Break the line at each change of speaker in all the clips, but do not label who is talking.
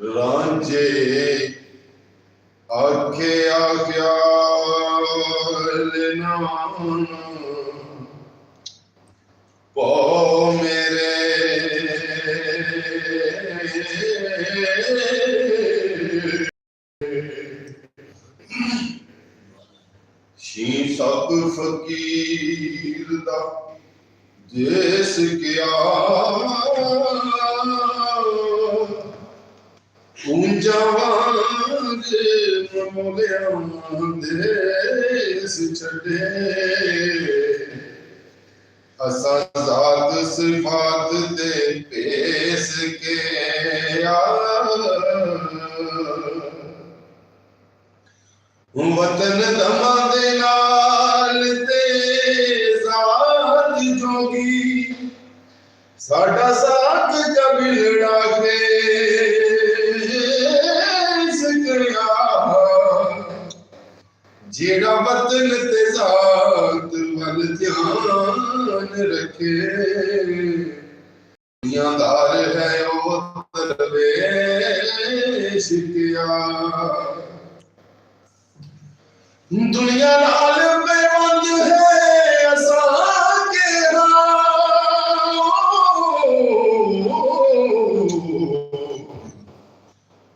रांझे आखे ख्याल नान पो मेरे शी सब फकीर दा जिस क्या ऊंचा देश छड़े असा जात सिफात दे पेश के वतन दमा दे नाल ते जात जोगी साडा साथ कबिलड़ा के जेड़ा वतन ते जात वल ध्यान रखे दुनियादार है ओ दरवेश किया दुनिया नाल बेबंद है असा के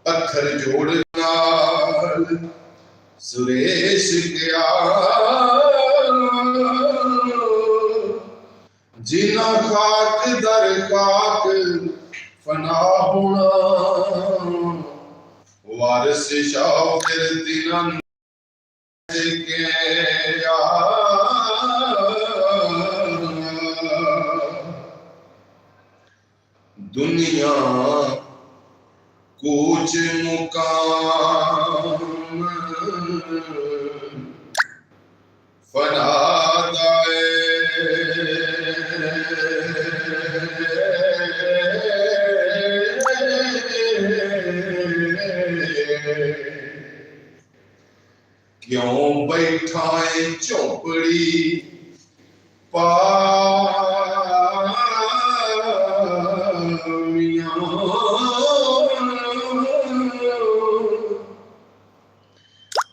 अखर जोड़ नाल सुरेश गया जिना खाक दर खाक फना होना वारिस शाह फिर दिनन के दुनिया कुछ मुकाम फनादाए क्यों बैठा है चौपड़ी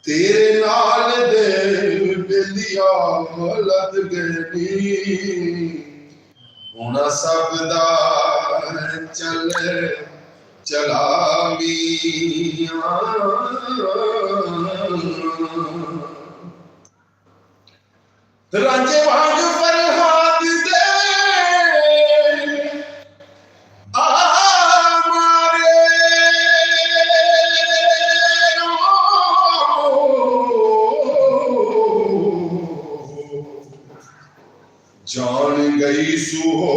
तेरे नाल दे बिलिया लद गई होना सब दा चल चला मियां रांझे वांग फरहाद दे जान गई सुहो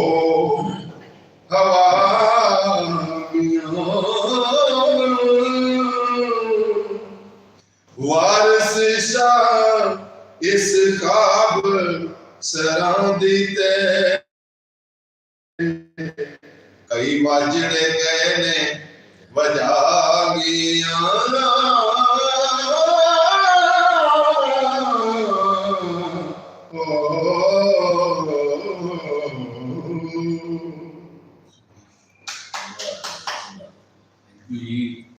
हवा वारिस शाह इस खाब सरां दीते कई वाजड़े गए ने वजा गया